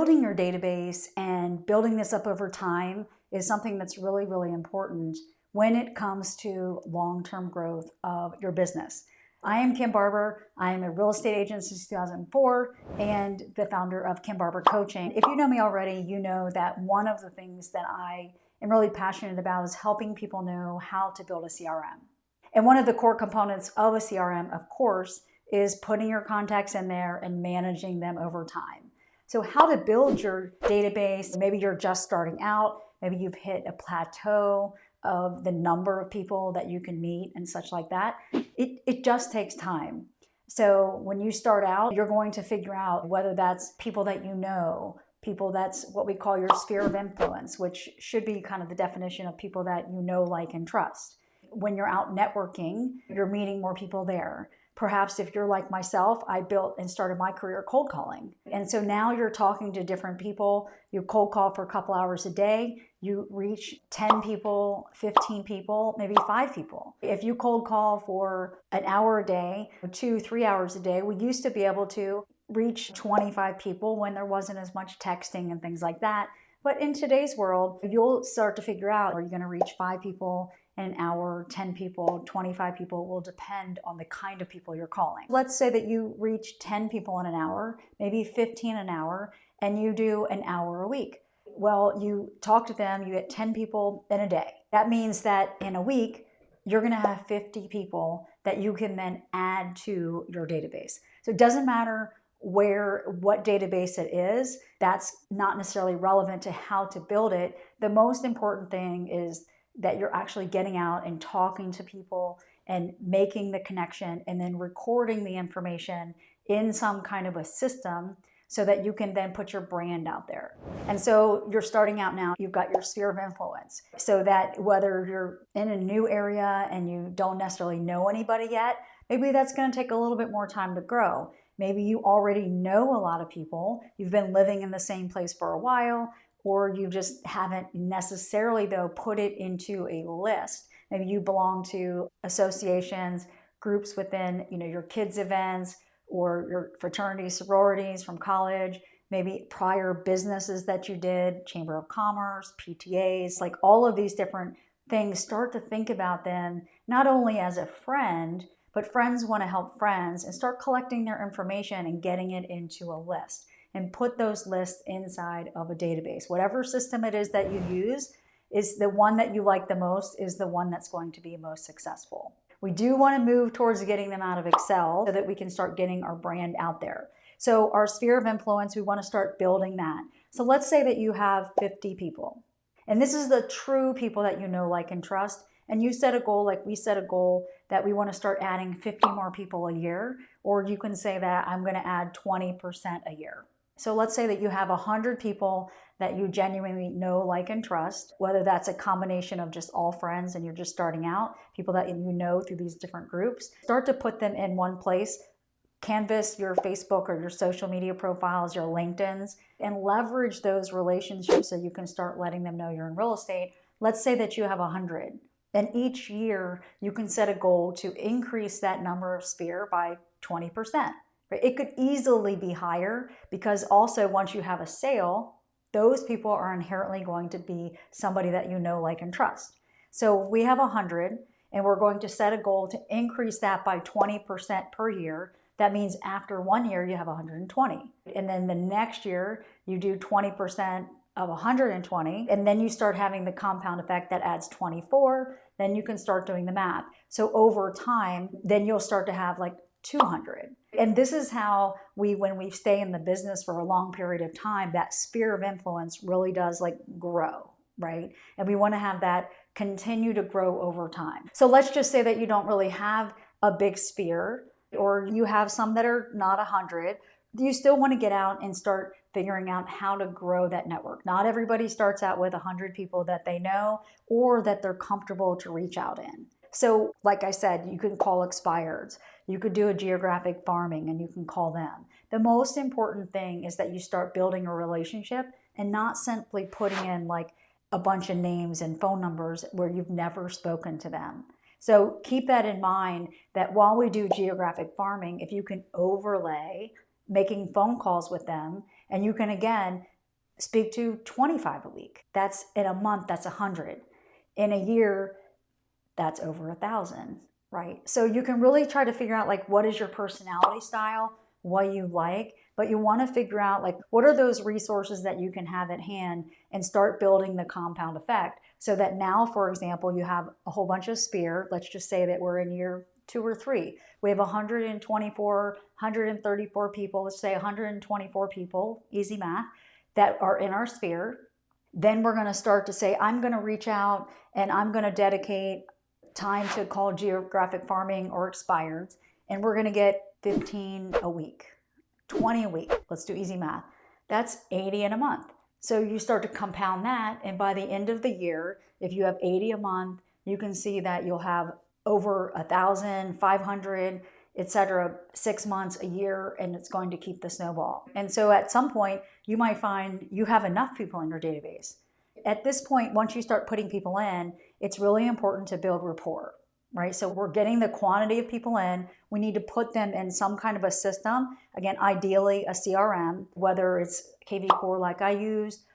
building your database and building this up over time is something that's really, really important when it comes to long-term growth of your business. I am Kim Barber. I am a real estate agent since 2004 and the founder of Kim Barber Coaching. If you know me already, you know that one of the things that I am really passionate about is helping people know how to build a CRM. And one of the core components of a CRM, of course, is putting your contacts in there and managing them over time. So how to build your database, maybe you're just starting out, maybe you've hit a plateau of the number of people that you can meet and such like that. It just takes time. So when you start out, you're going to figure out whether that's people that you know, people that's what we call your sphere of influence, which should be kind of the definition of people that you know, like, and trust. When you're out networking, you're meeting more people there. Perhaps if you're like myself, I built and started my career cold calling. And so now you're talking to different people. You cold call for a couple hours a day. You reach 10 people, 15 people, maybe 5 people. If you cold call for an hour a day, 2-3 hours a day, we used to be able to reach 25 people when there wasn't as much texting and things like that. But in today's world, you'll start to figure out, are you going to reach 5 people in an hour, 10 people, 25 people? Will depend on the kind of people you're calling. Let's say that you reach 10 people in an hour, maybe 15 an hour, and you do an hour a week. Well, you talk to them, you get 10 people in a day. That means that in a week, you're going to have 50 people that you can then add to your database. So it doesn't matter what database it is. That's not necessarily relevant to how to build it. The most important thing is that you're actually getting out and talking to people and making the connection and then recording the information in some kind of a system so that you can then put your brand out there. And so you're starting out now, you've got your sphere of influence, so that whether you're in a new area and you don't necessarily know anybody yet, maybe that's going to take a little bit more time to grow. Maybe you already know a lot of people, you've been living in the same place for a while, or you just haven't necessarily, though, put it into a list. Maybe you belong to associations, groups within, your kids' events, or your fraternities, sororities from college, maybe prior businesses that you did, Chamber of Commerce, PTAs, like all of these different things. Start to think about them not only as a friend, but friends want to help friends, and start collecting their information and getting it into a list. And put those lists inside of a database. Whatever system it is that you use, is the one that you like the most is the one that's going to be most successful. We do want to move towards getting them out of Excel so that we can start getting our brand out there. So our sphere of influence, we want to start building that. So let's say that you have 50 people. And this is the true people that you know, like, and trust. And you set a goal, like we set a goal, that we want to start adding 50 more people a year. Or you can say that I'm going to add 20% a year. So let's say that you have 100 people that you genuinely know, like, and trust, whether that's a combination of just all friends and you're just starting out, people that you know through these different groups. Start to put them in one place, canvas your Facebook or your social media profiles, your LinkedIn's, and leverage those relationships so you can start letting them know you're in real estate. Let's say that you have 100. And each year you can set a goal to increase that number of sphere by 20%. It could easily be higher, because also once you have a sale, those people are inherently going to be somebody that you know, like, and trust. So we have 100, and we're going to set a goal to increase that by 20% per year. That means after 1 year, you have 120. And then the next year, you do 20% of 120, and then you start having the compound effect that adds 24. Then you can start doing the math. So over time, then you'll start to have like 200. And this is how when we stay in the business for a long period of time, that sphere of influence really does like grow, right? And we want to have that continue to grow over time. So let's just say that you don't really have a big sphere, or you have some that are not 100. You still want to get out and start figuring out how to grow that network. Not everybody starts out with 100 people that they know or that they're comfortable to reach out in. So like I said, you can call expireds. You could do a geographic farming and you can call them. The most important thing is that you start building a relationship and not simply putting in like a bunch of names and phone numbers where you've never spoken to them. So keep that in mind, that while we do geographic farming, if you can overlay making phone calls with them, and you can again speak to 25 a week. That's in a month, that's 100. In a year, that's over 1,000, right? So you can really try to figure out like what is your personality style, what you like, but you want to figure out like what are those resources that you can have at hand and start building the compound effect so that now, for example, you have a whole bunch of Sphere. Let's just say that we're in year 2 or 3. We have 124, 134 people, let's say 124 people, easy math, that are in our Sphere. Then we're going to start to say, I'm going to reach out and I'm going to dedicate time to call geographic farming or expireds, and we're going to get 15 a week, 20 a week. Let's do easy math. That's 80 in a month. So you start to compound that, and by the end of the year, if you have 80 a month, you can see that you'll have over 1,000, 500, etc., 6 months, a year, and it's going to keep the snowball. And so at some point, you might find you have enough people in your database. At this point, once you start putting people in, it's really important to build rapport, right? So we're getting the quantity of people in. We need to put them in some kind of a system. Again, ideally a CRM, whether it's kvCORE like I've used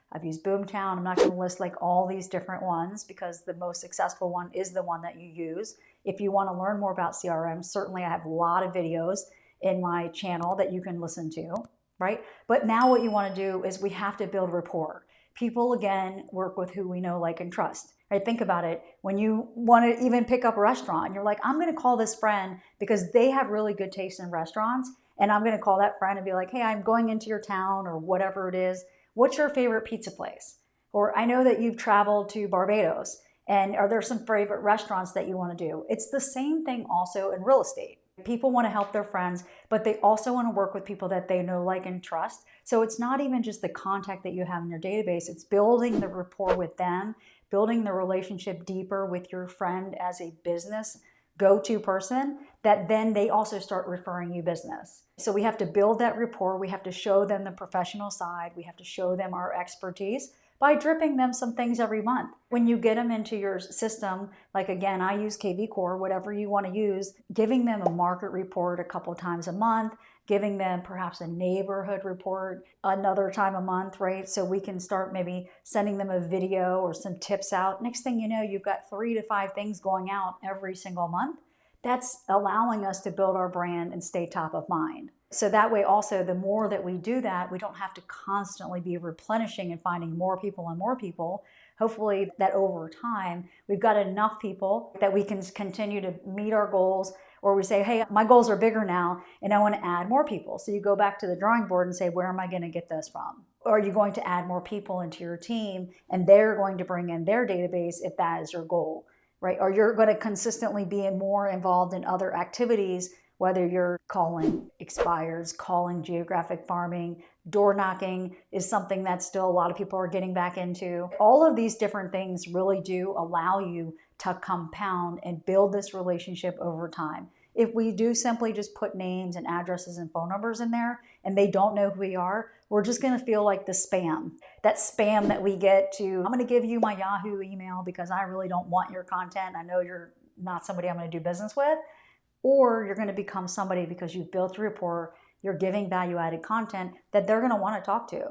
Boomtown. I'm not going to list like all these different ones because the most successful one is the one that you use. If you want to learn more about CRM, certainly I have a lot of videos in my channel that you can listen to, right? But now what you want to do is we have to build rapport. People, again, work with who we know, like, and trust. Right? Think about it. When you want to even pick up a restaurant, you're like, I'm going to call this friend because they have really good taste in restaurants. And I'm going to call that friend and be like, hey, I'm going into your town or whatever it is. What's your favorite pizza place? Or I know that you've traveled to Barbados. And are there some favorite restaurants that you want to do? It's the same thing also in real estate. People want to help their friends, but they also want to work with people that they know, like, and trust. So it's not even just the contact that you have in your database. It's building the rapport with them, building the relationship deeper with your friend as a business go-to person, that then they also start referring you business. So we have to build that rapport. We have to show them the professional side. We have to show them our expertise by dripping them some things every month. When you get them into your system, like again, I use kvCORE, whatever you want to use, giving them a market report a couple times a month, giving them perhaps a neighborhood report another time a month, right? So we can start maybe sending them a video or some tips out. Next thing you know, you've got 3 to 5 things going out every single month. That's allowing us to build our brand and stay top of mind. So that way also, the more that we do that, we don't have to constantly be replenishing and finding more people and more people. Hopefully that over time, we've got enough people that we can continue to meet our goals, or we say, hey, my goals are bigger now and I want to add more people. So you go back to the drawing board and say, where am I going to get this from? Or are you going to add more people into your team and they're going to bring in their database if that is your goal, right? Or you're going to consistently be more involved in other activities, whether you're calling expires, calling geographic farming, door knocking is something that still a lot of people are getting back into. All of these different things really do allow you to compound and build this relationship over time. If we do simply just put names and addresses and phone numbers in there and they don't know who we are, we're just going to feel like the spam. That spam that we get to, I'm going to give you my Yahoo email because I really don't want your content. I know you're not somebody I'm going to do business with. Or you're going to become somebody because you've built a rapport, you're giving value-added content that they're going to want to talk to.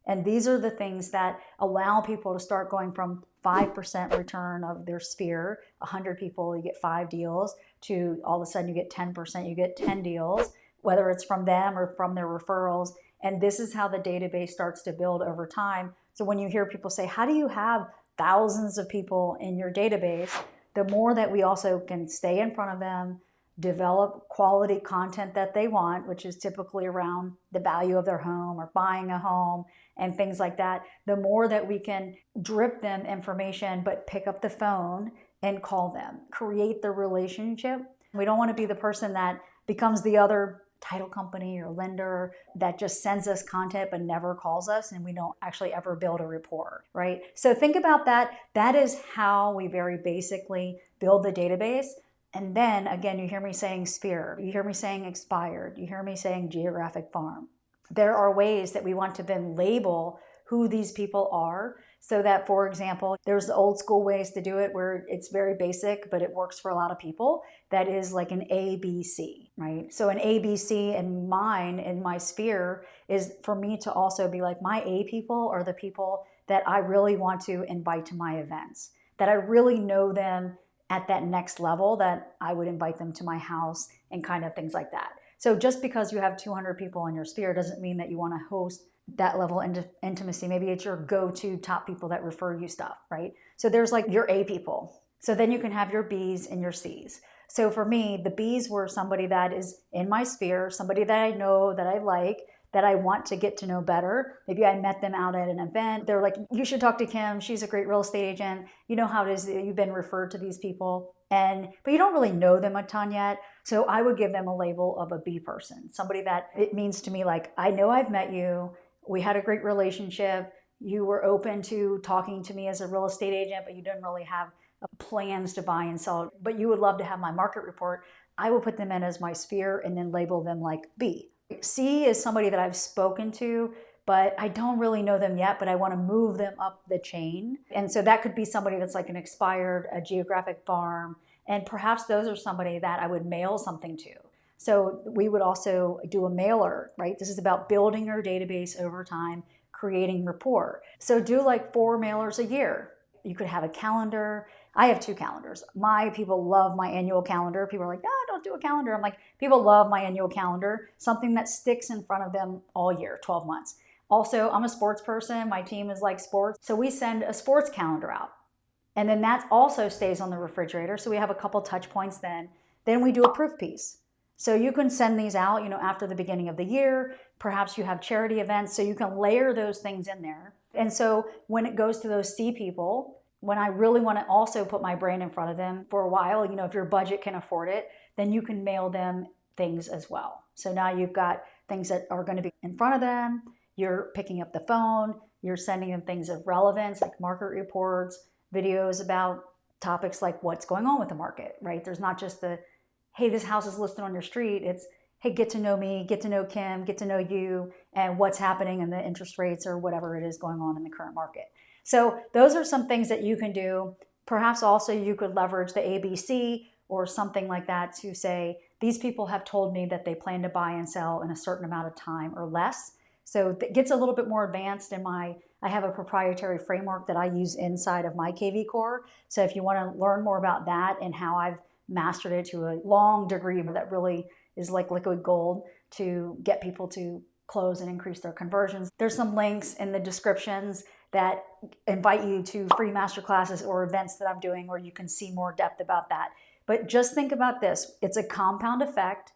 And these are the things that allow people to start going from 5% return of their Sphere, 100 people, you get 5 deals, to all of a sudden you get 10%, you get 10 deals, whether it's from them or from their referrals. And this is how the database starts to build over time. So when you hear people say, how do you have thousands of people in your database? The more that we also can stay in front of them, develop quality content that they want, which is typically around the value of their home or buying a home and things like that, the more that we can drip them information, but pick up the phone and call them, create the relationship. We don't want to be the person that becomes the other title company or lender that just sends us content but never calls us, and we don't actually ever build a rapport, right? So think about that. That is how we very basically build the database. And then again, you hear me saying Sphere, you hear me saying expired, you hear me saying geographic farm. There are ways that we want to then label who these people are So that, for example, there's the old school ways to do it where it's very basic, but it works for a lot of people. That is like an ABC, right? So an ABC in mine, in my sphere, is for me to also be like, my A people are the people that I really want to invite to my events, that I really know them at that next level, that I would invite them to my house and kind of things like that. So just because you have 200 people in your sphere doesn't mean that you want to host that level of intimacy. Maybe it's your go-to top people that refer you stuff, right? So there's like your A people. So then you can have your Bs and your Cs. So for me, the Bs were somebody that is in my sphere, somebody that I know, that I like, that I want to get to know better. Maybe I met them out at an event. They're like, you should talk to Kim. She's a great real estate agent. You know how it is, you've been referred to these people. But you don't really know them a ton yet. So I would give them a label of a B person, somebody that it means to me like, I know I've met you. We had a great relationship. You were open to talking to me as a real estate agent, but you didn't really have plans to buy and sell, but you would love to have my market report. I will put them in as my sphere and then label them like B. C is somebody that I've spoken to, but I don't really know them yet, but I want to move them up the chain. And so that could be somebody that's like an expired, a geographic farm, and perhaps those are somebody that I would mail something to. So we would also do a mailer, right? This is about building your database over time, creating rapport. So do like 4 mailers a year. You could have a calendar. I have 2 calendars. My people love my annual calendar. People are like, don't do a calendar. I'm like, people love my annual calendar, something that sticks in front of them all year, 12 months. Also, I'm a sports person. My team is like sports. So we send a sports calendar out. And then that also stays on the refrigerator. So we have a couple touch points then. Then we do a proof piece. So you can send these out, after the beginning of the year. Perhaps you have charity events, so you can layer those things in there. And so when it goes to those C people, when I really want to also put my brand in front of them for a while, if your budget can afford it, then you can mail them things as well. So now you've got things that are going to be in front of them. You're picking up the phone. You're sending them things of relevance like market reports, videos about topics like what's going on with the market, right? There's not just the, hey, this house is listed on your street. It's, hey, get to know me, get to know Kim, get to know you, and what's happening in the interest rates or whatever it is going on in the current market. So those are some things that you can do. Perhaps also you could leverage the ABC or something like that to say, these people have told me that they plan to buy and sell in a certain amount of time or less. So it gets a little bit more advanced in I have a proprietary framework that I use inside of my kvCORE. So if you want to learn more about that and how I've mastered it to a long degree that really is like liquid gold to get people to close and increase their conversions. There's some links in the descriptions that invite you to free masterclasses or events that I'm doing where you can see more depth about that. But just think about this. It's a compound effect.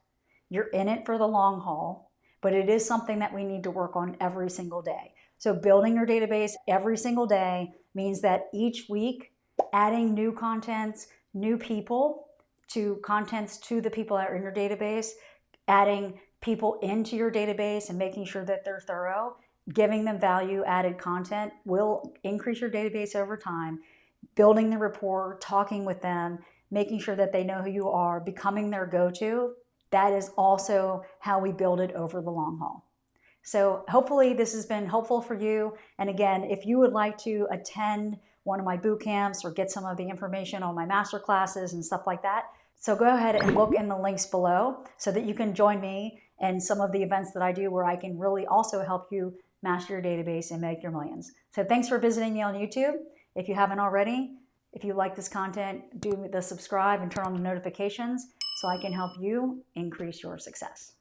You're in it for the long haul, but it is something that we need to work on every single day. So building your database every single day means that each week, adding new contents, new people, to contents to the people that are in your database, adding people into your database and making sure that they're thorough, giving them value-added content will increase your database over time, building the rapport, talking with them, making sure that they know who you are, becoming their go-to. That is also how we build it over the long haul. So hopefully this has been helpful for you. And again, if you would like to attend one of my boot camps or get some of the information on my master classes and stuff like that, so go ahead and look in the links below so that you can join me in some of the events that I do where I can really also help you master your database and make your millions. So thanks for visiting me on YouTube. If you haven't already, if you like this content, do the subscribe and turn on the notifications so I can help you increase your success.